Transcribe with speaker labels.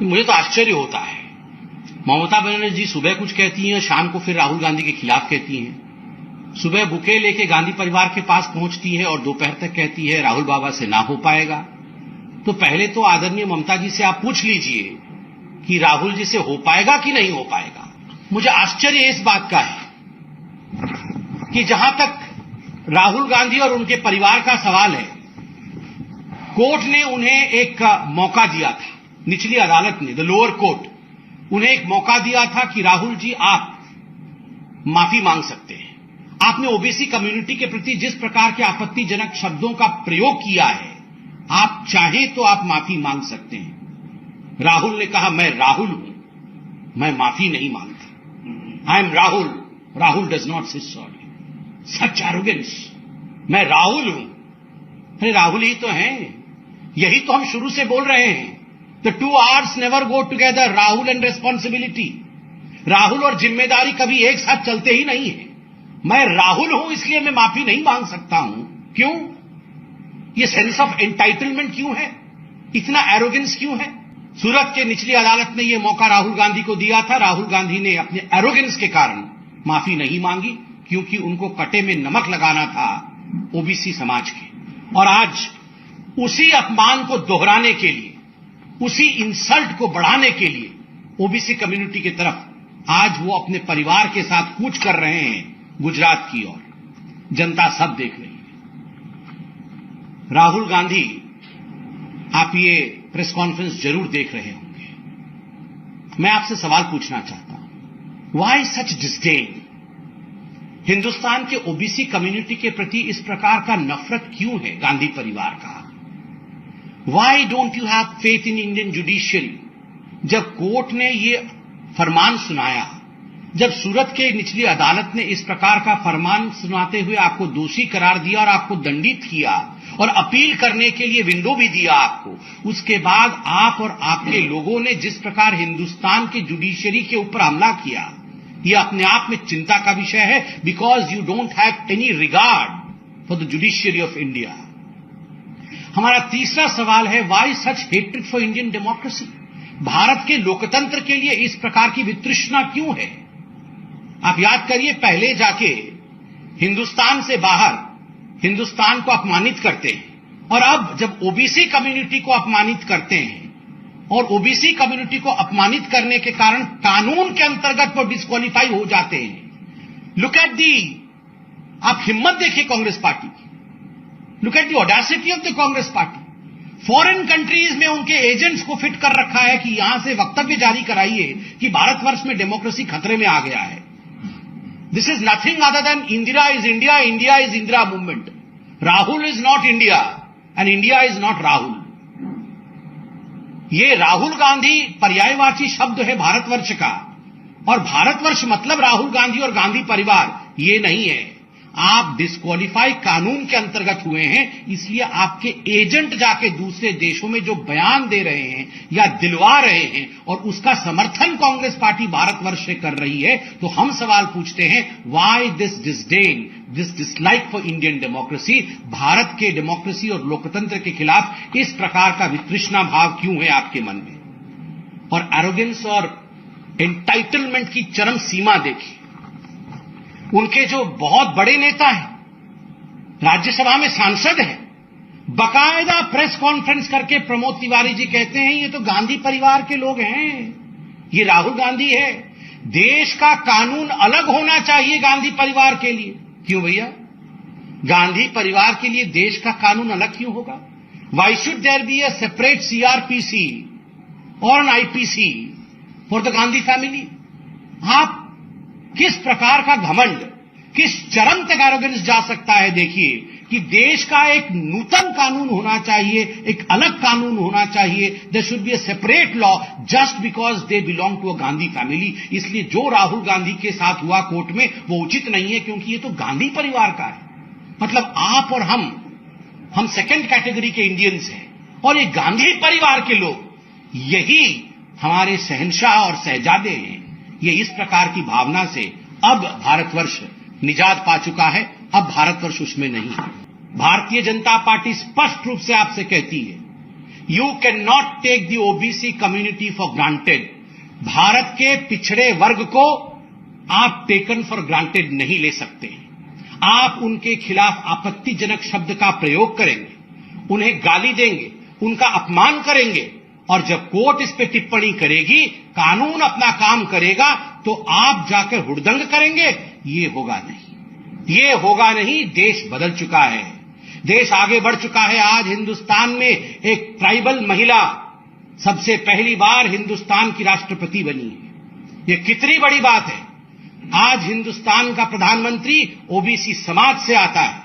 Speaker 1: मुझे तो आश्चर्य होता है, ममता बनर्जी सुबह कुछ कहती हैं, शाम को फिर राहुल गांधी के खिलाफ कहती हैं। सुबह बुके लेके गांधी परिवार के पास पहुंचती है और दोपहर तक कहती है राहुल बाबा से ना हो पाएगा। तो पहले तो आदरणीय ममता जी से आप पूछ लीजिए कि राहुल जी से हो पाएगा कि नहीं हो पाएगा। मुझे आश्चर्य इस बात का है कि जहां तक राहुल गांधी और उनके परिवार का सवाल है, कोर्ट ने उन्हें एक मौका दिया था, निचली अदालत ने, द लोअर कोर्ट, उन्हें एक मौका दिया था कि राहुल जी आप माफी मांग सकते हैं। आपने ओबीसी कम्युनिटी के प्रति जिस प्रकार के आपत्तिजनक शब्दों का प्रयोग किया है, आप चाहें तो आप माफी मांग सकते हैं। राहुल ने कहा मैं राहुल हूं, मैं माफी नहीं मांगता। I am Rahul, Rahul does not से सॉरी। सच एरोगेंस, मैं राहुल हूं। अरे राहुल ही तो हैं, यही तो हम शुरू से बोल रहे हैं। The two arts never go together, Rahul and responsibility. Rahul और जिम्मेदारी कभी एक साथ चलते ही नहीं है। मैं राहुल हूं इसलिए मैं माफी नहीं मांग सकता हूं। क्यों? ये सेंस ऑफ एंटाइटलमेंट क्यों है? इतना एरोगेंस क्यों है? सूरत के निचली अदालत ने यह मौका राहुल गांधी को दिया था। राहुल गांधी ने अपने एरोगेंस के कारण माफी नहीं मांगी, क्योंकि उनको कटे में नमक लगाना था ओबीसी समाज के। और आज उसी अपमान को दोहराने के लिए, उसी इंसल्ट को बढ़ाने के लिए ओबीसी कम्युनिटी की तरफ आज वो अपने परिवार के साथ कूच कर रहे हैं गुजरात की ओर। जनता सब देख रही है। राहुल गांधी, आप ये प्रेस कॉन्फ्रेंस जरूर देख रहे होंगे। मैं आपसे सवाल पूछना चाहता हूं, व्हाई सच डिस्डेन? हिंदुस्तान के ओबीसी कम्युनिटी के प्रति इस प्रकार का नफरत क्यों है गांधी परिवार का? Why don't you have faith in Indian judiciary? जब कोर्ट ने ये फरमान सुनाया, जब सूरत के निचली अदालत ने इस प्रकार का फरमान सुनाते हुए आपको दोषी करार दिया और आपको दंडित किया और अपील करने के लिए विंडो भी दिया आपको, उसके बाद आप और आपके लोगों ने जिस प्रकार हिंदुस्तान के जुडिशरी के ऊपर हमला किया, यह अपने आप में चिंता का विषय है। Because you don't have any regard for the judiciary of India. हमारा तीसरा सवाल है, why such hatred for Indian democracy? Bharat के लोकतंत्र के लिए इस प्रकार की वितृष्णा क्यों है? आप याद करिए, पहले जाके हिंदुस्तान से बाहर हिंदुस्तान को अपमानित करते हैं, और अब जब ओबीसी कम्युनिटी को अपमानित करते हैं और ओबीसी कम्युनिटी को अपमानित करने के कारण कानून के अंतर्गत वो डिस्क्वालीफाई हो जाते हैं। लुक एट दी, आप हिम्मत देखिए कांग्रेस पार्टी की। Look at the audacity of the Congress party. Foreign countries में उनके एजेंट्स को फिट कर रखा है कि यहां से वक्तव्य जारी कराइए कि भारतवर्ष में डेमोक्रेसी खतरे में आ गया है। This is nothing other than Indira is India, India is Indira movement. Rahul is not India and India is not Rahul. ये राहुल गांधी पर्यायवाची शब्द है भारतवर्ष का, और भारतवर्ष मतलब राहुल गांधी और गांधी परिवार ये नहीं है। आप डिस्क्वालीफाई कानून के अंतर्गत हुए हैं, इसलिए आपके एजेंट जाके दूसरे देशों में जो बयान दे रहे हैं या दिलवा रहे हैं और उसका समर्थन कांग्रेस पार्टी भारतवर्ष से कर रही है। तो हम सवाल पूछते हैं, why this disdain, this dislike for Indian democracy? Bharat के डेमोक्रेसी और लोकतंत्र के खिलाफ इस प्रकार का वितृष्णा भाव क्यों है आपके मन में? और एरोगेंस और एंटाइटलमेंट की चरम सीमा देखिए। उनके जो बहुत बड़े नेता हैं, राज्यसभा में सांसद हैं, बकायदा प्रेस कॉन्फ्रेंस करके प्रमोद तिवारी जी कहते हैं ये तो गांधी परिवार के लोग हैं, ये राहुल गांधी है। देश का कानून अलग होना चाहिए गांधी परिवार के लिए। क्यों भैया? गांधी परिवार के लिए देश का कानून अलग क्यों होगा? Why should there be a separate CrPC और an IPC for the Gandhi family? आप किस प्रकार का घमंड, किस चरम तक एरोगेंस जा सकता है? देखिए कि देश का एक नूतन कानून होना चाहिए, एक अलग कानून होना चाहिए। There should be a separate law just because they belong to a Gandhi family. इसलिए जो राहुल गांधी के साथ हुआ कोर्ट में वो उचित नहीं है, क्योंकि ये तो गांधी परिवार का है। मतलब आप और हम सेकंड कैटेगरी के इंडियंस हैं, और ये गांधी परिवार के लोग, यही हमारे शहंशाह और शहजादे हैं। ये इस प्रकार की भावना से अब भारतवर्ष निजात पा चुका है। अब भारतवर्ष उसमें नहीं है। भारतीय जनता पार्टी स्पष्ट रूप से आपसे कहती है you can not take the OBC community for granted. Bharat के पिछड़े वर्ग को आप टेकन फॉर ग्रांटेड नहीं ले सकते। आप उनके खिलाफ आपत्तिजनक शब्द का प्रयोग करेंगे, उन्हें गाली देंगे, उनका अपमान करेंगे, और जब कोर्ट इस पे टिप्पणी करेगी, कानून अपना काम करेगा, तो आप जाकर हुड़दंग करेंगे। ये होगा नहीं, ये होगा नहीं। देश बदल चुका है, देश आगे बढ़ चुका है। आज हिंदुस्तान में एक ट्राइबल महिला सबसे पहली बार हिंदुस्तान की राष्ट्रपति बनी है। ये कितनी बड़ी बात है। आज हिंदुस्तान का प्रधानमंत्री ओबीसी समाज से आता है।